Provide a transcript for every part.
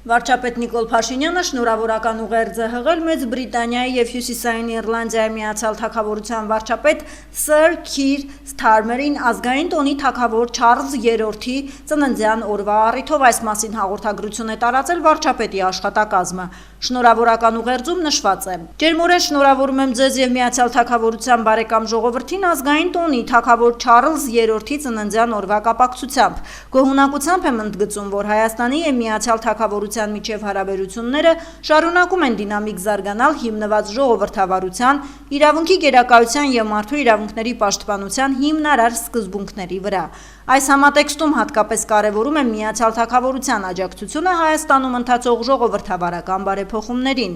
Վարչապետ Նիկոլ Փաշինյանը շնորհավորական ուղերձ է հղել Մեծ Բրիտանիայի եւ Հյուսիսային Իռլանդիայի Միացյալ Թագավորության վարչապետ Սըր Քիր Սթարմերին ազգային տոնի թագավոր Չարլզ III-ի ծննդյան օրվա առիթով այս մասին հաղորդագրություն է տարածել վարչապետի աշխատակազմը։ Շնորհավորական ուղերձում նշված է. Ջերմորեն շնորհավորում եմ ձեզ եւ Միացյալ Թագավորության բարեկամ ժողովրդին ազգային տոնի թագավոր Չարլզ III-ի ծննդյան օրվա կապակցությամբ։ Գոհունակությամբ եմ ընդգծում, որ Հայաստանի եւ Միացյալ Թագավորության միջև հարաբերությունները շարունակում են դինամիկ զարգանալ հիմնված ժողովրդավարության, իրավունքի գերակայության եւ մարդու իրավունքների պաշտպանության հիմնարար սկզբունքների վրա։ Այս համատեքստում հատկապես կարևորում եմ Միացյալ Թագավորության աջակցությունը Հայաստանում ընթացող ժողովրդավարական բարեփոխումներին։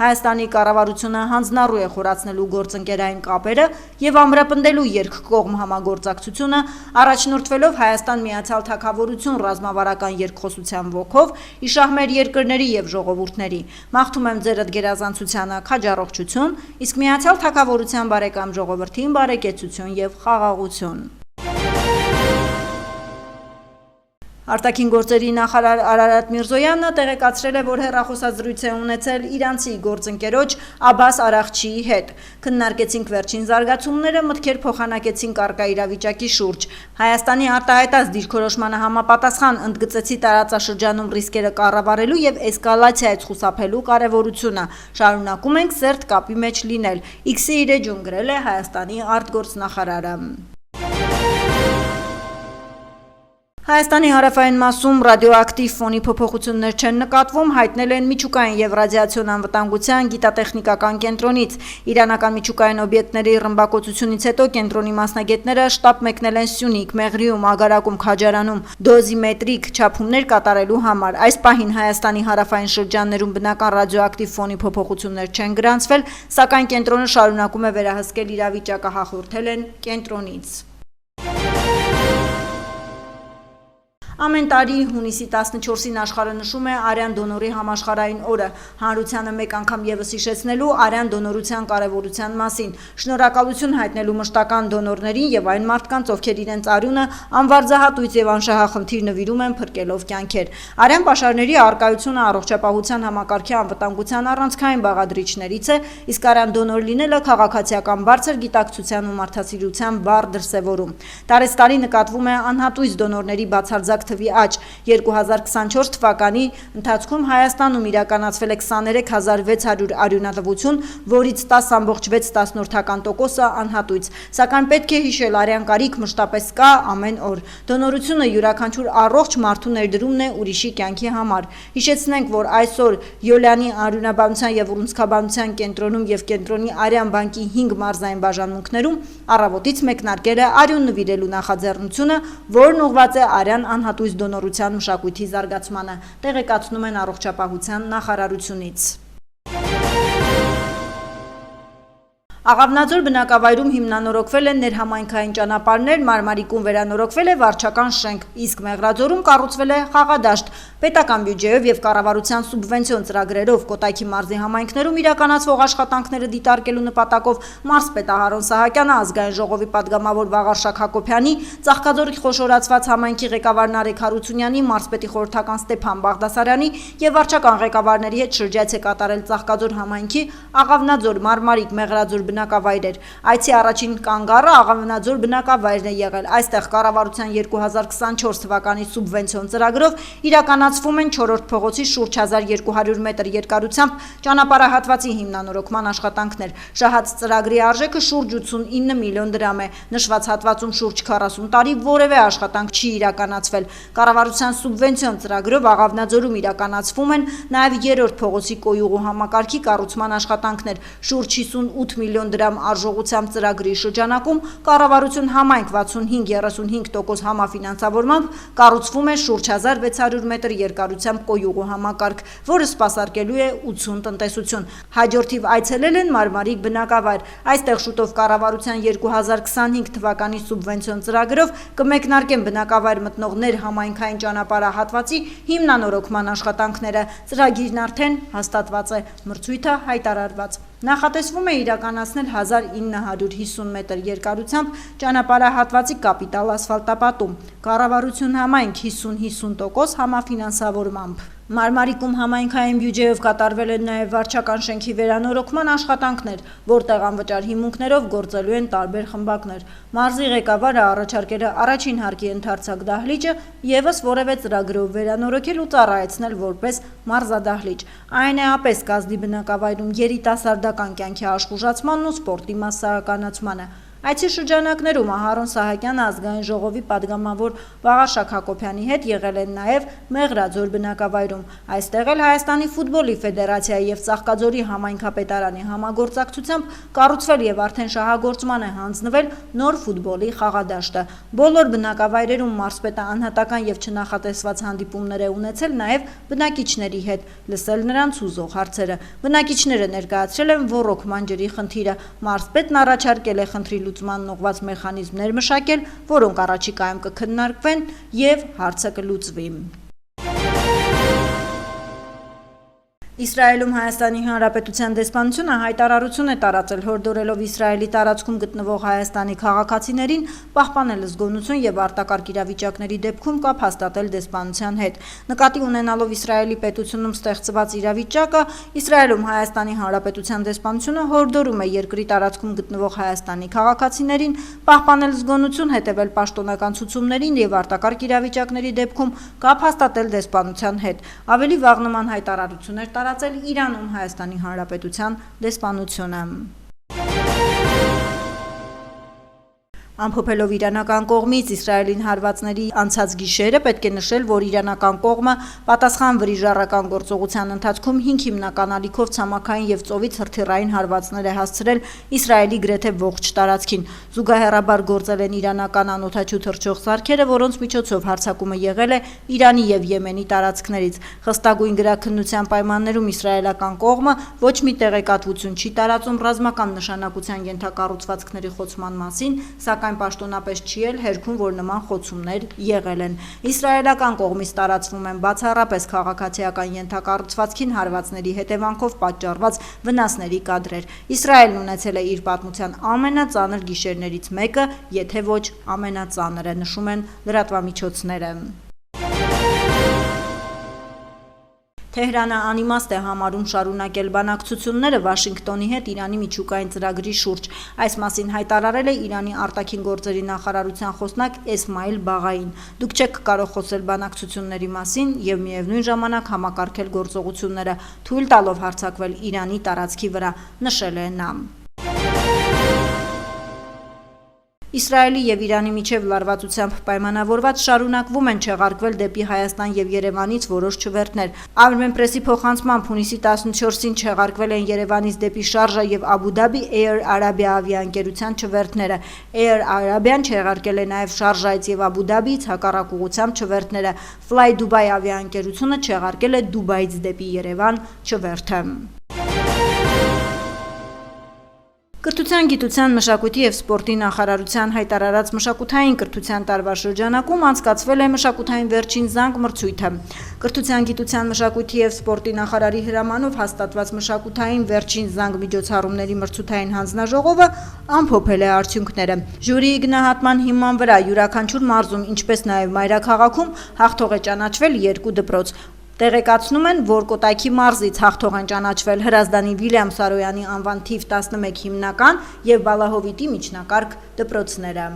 Հայաստանի կառավարությունը հանձնառու է խորացնելու գործընկերային կապերը եւ ամրապնդելու երկկողմ համագործակցությունը, առաջնորդվելով Հայաստան-Միացյալ Թագավորություն ռազմավարական երկխոսության ոգով, իշահ մեր երկրների եւ ժողովուրդների։ Մաղթում եմ ձեր գերազանցությանը քաջառողջություն, իսկ Միացյալ Թագավորության բարեկամ ժողովրդին բարեկեցություն եւ խաղաղություն։ Արտաքին գործերի նախարար Արարատ Միրզոյանը տեղեկացրել է, որ հեռախոսազրույց է ունեցել իրանցի գործընկերոջ Աբբաս Արաղչիի հետ։ Քննարկեցինք վերջին զարգացումները, մտքեր փոխանակեցինք առկա իրավիճակի շուրջ։ Հայաստանի արտահայտած դիրքորոշմանը համապատասխան ընդգծեցի տարածաշրջանում ռիսկերը կառավարելու եւ էսկալացիայից խուսափելու կարեւորությունը։ Շարունակում ենք սերտ կապի մեջ լինել։ X-ի իր էջում գրել է Հայաստանի արտգործնախարարը։ Հայաստանի հարավային մասում ռադիոակտիվ ֆոնի փոփոխություններ չեն նկատվում, հայտնել են միջուկային եւ ռադիացիոն անվտանգության գիտատեխնիկական կենտրոնից։ Իրանական միջուկային օբյեկտների ռմբակոծությունից հետո կենտրոնի մասնագետները շտաբ մեկնել են Սյունիք, Մեղրիում, Ագարակում, Քաջարանում դոզիմետրիկ չափումներ կատարելու համար։ Այս պահին Հայաստանի հարավային շրջաններում բնական ռադիոակտիվ ֆոնի փոփոխություններ չեն գրանցվել, սակայն կենտրոնը շարունակում է վերահսկել իրավիճակը, հաղորդել են կենտրոնից։ Ամեն տարի հունիսի 14-ին աշխարհը նշում է արյան դոնորի համաշխարհային օրը, հանրությանը մեկ անգամ եւս հիշեցնելու արյան դոնորության կարեւորության մասին, շնորհակալություն հայտնելու մշտական դոնորներին եւ այն մարդկանց, ովքեր իրենց արյունը անվարձահատույց եւ անշահախնդիր նվիրում են փրկելով կյանքեր։ Արյան պաշարների առկայությունը առողջապահության համակարգի անվտանգության առանցքային բաղադրիչներից է, իսկ արյան դոնոր լինելը քաղաքացիական բարձր գիտակցության ու մարդասիրության բառ դրսևորում։ Տարեստարի նկատվում է անհատույց դոնորների բացարձակ թվի աճ։ 2024 թվականի ընթացքում Հայաստանում իրականացվել է 23600 արյունատվություն, որից 10.6% անհատույց։ Սակայն պետք է հիշել, արյան կարիք մշտապես կա ամեն օր։ Դոնորությունը յուրաքանչյուր առողջ մարդու ներդրումն է ուրիշի կյանքի համար։ Հիշեցնենք, որ այսօր Յոլյանի արյունաբանության եւ ուռուցքաբանության կենտրոնում եւ կենտրոնի արյան բանկի 5 մարզային բաժանմունքներում առավոտից մեկնարկել է արյուն նվիրելու նախաձեռնությունը, որն ուղղված է արյան անհատույց դոնորության մշակույթի զարգացմանը, տեղեկացնում են առողջապահության նախարարությունից։ Աղավնաձոր բնակավայրում հիմնանորոգվել են ներհամայնքային ճանապարհներ, Մարմարիկում վերանորոգվել է վարչական շենք, իսկ Մեղրաձորում կառուցվել է խաղադաշտ։ Պետական բյուջեով եւ կառավարության սուբվենցիոն ծրագրերով Կոտայքի մարզի համայնքներում իրականացվող աշխատանքները դիտարկելու նպատակով մարզպետ Ահարոն Սահակյանը, ազգային ժողովի պատգամավոր Վաղարշակ Հակոբյանի, Ծաղկաձորի խոշորացված համայնքի ղեկավար Նարեկ Հարությունյանի, մարզպետի խորհրդական Ստեփան Բաղդասարյանի եւ վարչական ղեկավարների հետ շրջայց է կատարել Ծաղկաձոր համայնքի Աղավնաձոր, Մարմարիկ, Մեղրաձոր բնակավայրեր։ Այցի առաջին կանգառը Աղավնաձոր բնակավայրն է եղել։ Այստեղ կառավարության 2024 թվականի սուբվենցիոն ծրագրով իրականացվում են 4-րդ փողոցի շուրջ 1200 մետր երկարությամբ ճանապարհահատվածի հիմնանորոգման աշխատանքներ։ Շահած ծրագրի արժեքը շուրջ 89 միլիոն դրամ է։ Նշված հատվածում շուրջ 40 տարի որևէ աշխատանք չի իրականացվել։ Կառավարության սուբվենցիոն ծրագրով Աղավնաձորում իրականացվում են նաև 3-րդ փողոցի կոյուղու համակարգի կառուցման աշխատանքներ։ Շուրջ 58 միլիոն դրամ արժողությամբ ծրագրի շրջանակում կառավարություն համայնք 65-35% համաֆինանսավորմամբ կառուցվում է շուրջ 1600 մետր երկարությամբ կոյուղու համակարգ, որը սպասարկելու է 80 տնտեսություն։ Հաջորդիվ այցելել են Մարմարիկ բնակավայր։ Այստեղ շուտով կառավարության 2025 թվականի սուբվենցիոն ծրագրով կմեկնարկեն բնակավայր մտնող ներհամայնքային ճանապարհահատվածի հիմնանորոգման աշխատանքները։ Ծրագիրն արդեն հաստատված է, մրցույթը հայտարարված։ Նախատեսվում է իրականացնել 1950 մետր երկարությամբ ճանապարհահատվածի կապիտալ ասֆալտապատում, կառավարություն համայնք 50-50% համաֆինանսավորմամբ։ Մարմարիկում համայնքային բյուջեով կատարվել են նաև վարչական շենքի վերանորոգման աշխատանքներ, որտեղ անվճար հիմունքներով գործելու են տարբեր խմբակներ։ Մարզի ղեկավարը առաջարկել է առաջին հարկի ընդարձակ դահլիճը ևս որևէ ծրագրով վերանորոգել ու ծառայեցնել որպես մարզադահլիճ։ Այն է ապես կազդի բնակավայրում երիտասարդական կյանքի աշխուժացմանն ու սպորտի մասսայականացմանը։ Այցի շրջանակներում Ահարոն Սահակյանը ազգային ժողովի падգամավոր Վաղարշակ Հակոբյանի հետ եղել են նաև Մեղրաձոր բնակավայրում։ Այստեղ էլ Հայաստանի ֆուտբոլի ֆեդերացիայի եւ Ծաղկաձորի համայնքապետարանի համագործակցությամբ կառուցվել եւ արդեն շահագործման է հանձնվել նոր ֆուտբոլի խաղադաշտը։ Բոլոր բնակավայրերում մարզպետը անհատական եւ չնախատեսված հանդիպումներ է ունեցել նաև բնակիչների հետ, լսել նրանց ուզող հարցերը։ Բնակիչները ներկայացրել են ոռոգման ջրի խնդիրը։ Մարզպետն առաջարկել է խնդրի լուծման ուղղված մեխանիզմներ մշակել, որոնք առաջիկայում կքննարկվեն եւ հարցը կլուծվի։ Իսրայելում Հայաստանի Հանրապետության դեսպանությունը հայտարարություն է տարածել հորդորելով Իսրայելի տարածքում գտնվող Հայաստանի քաղաքացիներին պահպանել զգոնություն եւ արտակարգ իրավիճակների դեպքում կապ հաստատել դեսպանության հետ։ Նկատի ունենալով Իսրայելի պետությունում ստեղծված իրավիճակը, Իսրայելում Հայաստանի Հանրապետության դեսպանությունը հորդորում է երկրի տարածքում գտնվող Հայաստանի քաղաքացիներին պահպանել զգոնություն, հետևել պաշտոնական ցուցումներին եւ արտակարգ իրավիճակների դեպքում կապ հաստատել դեսպանության հետ։ Ավելի վաղ նման հայտարարություններ տարածել Իրանում Հայաստանի Հանրապետության դեսպանությունը։ Ամփոփելով իրանական կողմից Իսրայելին հարվածների անցած գիշերը, պետք է նշել, որ իրանական կողմը պատասխան վրիժառական գործողության ընթացքում 5 հիմնական ալիքով ցամաքային եւ ծովից հրթիռային հարվածներ է հասցրել Իսրայելի գրեթե ողջ տարածքին։ Զուգահեռաբար գործել են իրանական անօդաչու թռչող սարքերը, որոնց միջոցով հարձակումը եղել է Իրանի եւ Եմենի տարածքներից։ Խստագույն գրաքննության պայմաններում իսրայելական կողմը ոչ մի տեղեկատվություն չի տարածում ռազմական նշանակության ենթակառուցվածքների խոցման մասին, սակայն պաշտոնապես չի էլ հերքում, որ նման խոցումներ եղել են։ Իսրայելական կողմից տարածվում են բացառապես քաղաքացիական ենթակառուցվածքին հարվածների հետևանքով պատճառված վնասների կադրեր։ Իսրայելն ունեցել է իր պատմության ամենածանր գիշերներից մեկը, եթե ոչ ամենածանրը, նշում են լրատվամիջոցները։ Թեհրանը անիմաստ է համարում շարունակել բանակցությունները Վաշինգտոնի հետ Իրանի միջուկային ծրագրի շուրջ։ Այս մասին հայտարարել է Իրանի արտաքին գործերի նախարարության խոսնակ Էսմայիլ Բաղային։ Դուք չեք կարող խոսել բանակցությունների մասին եւ միևնույն ժամանակ համակարգել գործողությունները, թույլ տալով հարձակվել Իրանի տարածքի վրա, նշել է նա։ Իսրայելի եւ Իրանի միջև լարվածությամբ պայմանավորված շարունակվում են չեղարկվել դեպի Հայաստան եւ Երևանից որոշ չվերթներ։ Armenpress-ի փոխանցմամբ հունիսի 14-ին չեղարկվել են Երևանից դեպի Շարժա եւ Աբու Դաբի Air Arabia ավիաընկերության չվերթները։ Air Arabian չեղարկել է նաեւ Շարժայից եւ Աբու Դաբիից հակառակ ուղղությամբ չվերթները։ Fly Dubai ավիաընկերությունը չեղարկել է Դուբայից դեպի Երևան չվերթը։ Կրթության, գիտության, մշակույթի եւ սպորտի նախարարության հայտարարած մշակութային կրթության տարվա շրջանակում անցկացվել է մշակութային վերջին զանգ մրցույթը։ Կրթության, գիտության, մշակույթի եւ սպորտի նախարարի հրամանով հաստատված մշակութային վերջին զանգ միջոցառումների մրցութային հանձնաժողովը ամփոփել է արդյունքները։ Ժյուրիի գնահատման հիման վրա յուրաքանչյուր մարզում, ինչպես նաեւ մայրաքաղաքում հաղթող է ճանաչվել 2 դպրոց։ Տեղեկացնում են, որ Կոտայքի մարզից հաղթող են ճանաչվել Հրազդանի Վիլյամ Սարոյանի անվան թիվ 11 հիմնական եւ Բալահովիտի միջնակարգ դպրոցները։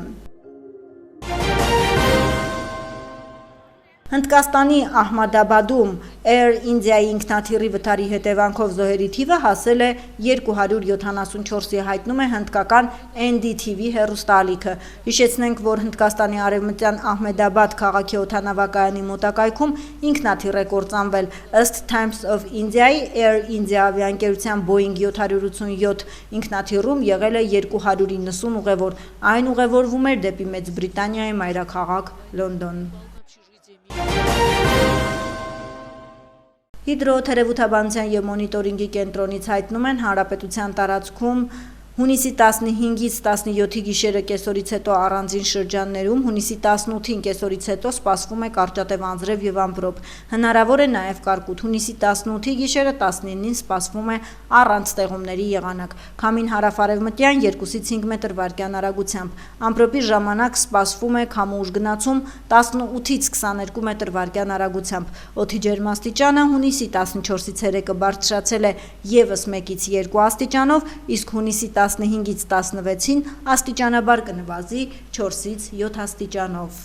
Հնդկաստանի Ահմադաբադում Air India-ի ինքնաթիռի վթարի հետևանքով զոհերի թիվը հասել է 274-ի, հայտնում է հնդկական NDTV հեռուստաալիքը։ Հիշեցնենք, որ Հնդկաստանի արևմտյան Ահմեդաբադ քաղաքի օդանավակայանի մոտակայքում ինքնաթիռ է կործանվել։ Ըստ Times of India-ի Air India ավիաընկերության Boeing 787 ինքնաթիռում եղել է 290 ուղևոր։ Այն ուղևորվում էր դեպի Մեծ Բրիտանիայի մայրաքաղաք Լոնդոն։ Հիդրոթերապևտաբանության եւ մոնիտորինգի կենտրոնից հայտնում են հանրապետության տարածքում Հունիսի 15-ից 17-ի գիշերը կեսօրից հետո առանձին շրջաններում, հունիսի 18-ին կեսօրից հետո սպասվում է կարճատև անձրև եւ ամպրոպ։ Հնարավոր է նաեւ կարկուտ։ Հունիսի 18-ի գիշերը 19-ին սպասվում է առանց ստեղումների եղանակ։ Քամին հարավարևմտյան 2-ից 5 մետր վարկյան արագությամբ։ Ամպրոպի ժամանակ սպասվում է քամու ուժ գնացում 18-ից 22 մետր վարկյան արագությամբ։ Օդի ջերմաստիճանը հունիսի 14-ից 3-ը բարձրացել է եւս 1-ից 2 աստիճանով, իսկ հունիսի 15-ից 16-ին աստիճանաբար կնվազի 4-ից 7 աստիճանով։